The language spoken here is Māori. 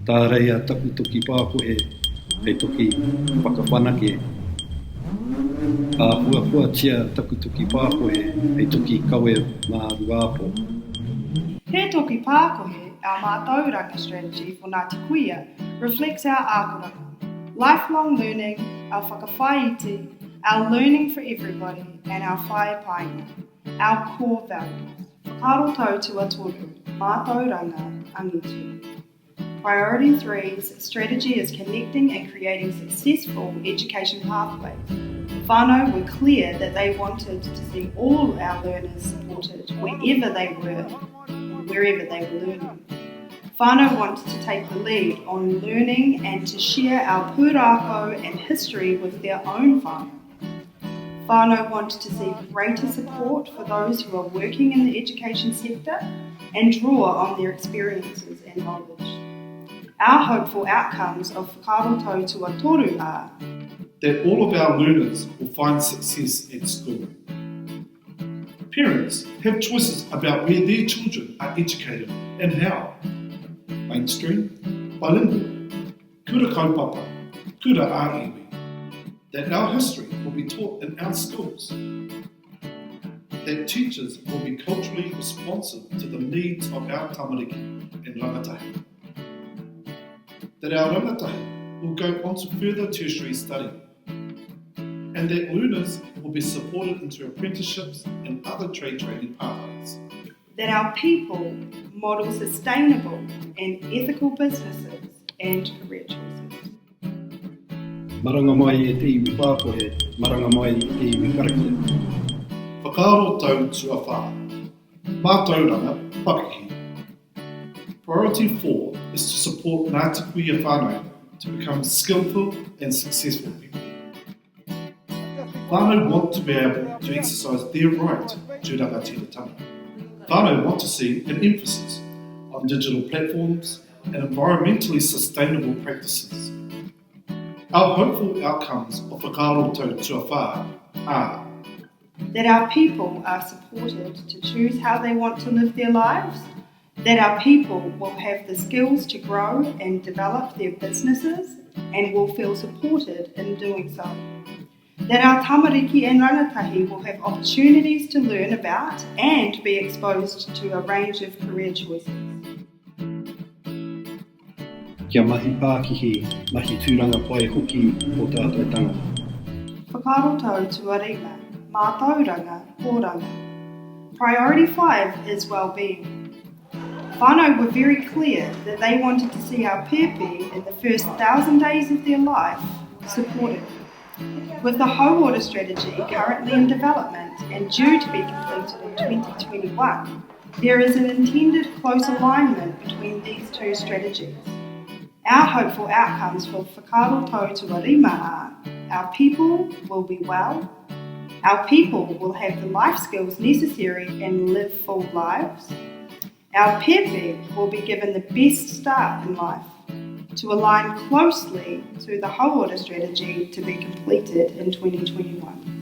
Tā reia taku Toki Pakohe, hei Toki Pakohe. A hua tia taku Toki Pakohe, hei Toki kawe mā ruapo. He Toki Pakohe, our mātauranga strategy for Ngāti Kuia, reflects our ākoranga, lifelong learning, our whakawhāiti, our learning for everybody, and our whae painga, our core values. Whakaro tau tuatoru, mātauranga angitu. Priority 3's strategy is connecting and creating successful education pathways. Whānau were clear that they wanted to see all our learners supported wherever they were and wherever they were learning. Whānau wanted to take the lead on learning and to share our pūrākau and history with their own whānau. Whānau wanted to see greater support for those who are working in the education sector and draw on their experiences and knowledge. Our hopeful outcomes of Whakaro tau tuatoru are that all of our learners will find success at school. Parents have choices about where their children are educated and how. Mainstream, bilingual, kura kaupapa, kura āiwi. That our history will be taught in our schools. That teachers will be culturally responsive to the needs of our tamariki and rangatahi. That our rangatahi will go on to further tertiary study. And that learners will be supported into apprenticeships and other trade training pathways. That our people model sustainable and ethical businesses and career choices. Maranga mai e te iwi Pakohe, maranga mai e te iwi karakia. Whakaro tau tuawhā, mātauranga Pakohe. Priority 4 is to support Ngāti Kuia whānau to become skillful and successful people. Whānau want to be able to exercise their right to rangatiratanga. Whānau want to see an emphasis on digital platforms and environmentally sustainable practices. Our hopeful outcomes of Whakaro tau tuawhā are that our people are supported to choose how they want to live their lives, that our people will have the skills to grow and develop their businesses and will feel supported in doing so, that our tamariki and rangatahi will have opportunities to learn about and be exposed to a range of career choices. Kia mahi Pākihi, mahi tūranga pai hoki o tātou tangata. Whakaro tau tuarima, mātauranga kōranga. Priority 5 is well-being. Whānau were very clear that they wanted to see our pepe in the first 1,000 days of their life supported. With the Whole Order strategy currently in development and due to be completed in 2021, there is an intended close alignment between these two strategies. Our hopeful outcomes for Whakaro tau tuarima are our people will be well, our people will have the life skills necessary and live full lives, our pepe will be given the best start in life, to align closely to the Whole Order strategy to be completed in 2021.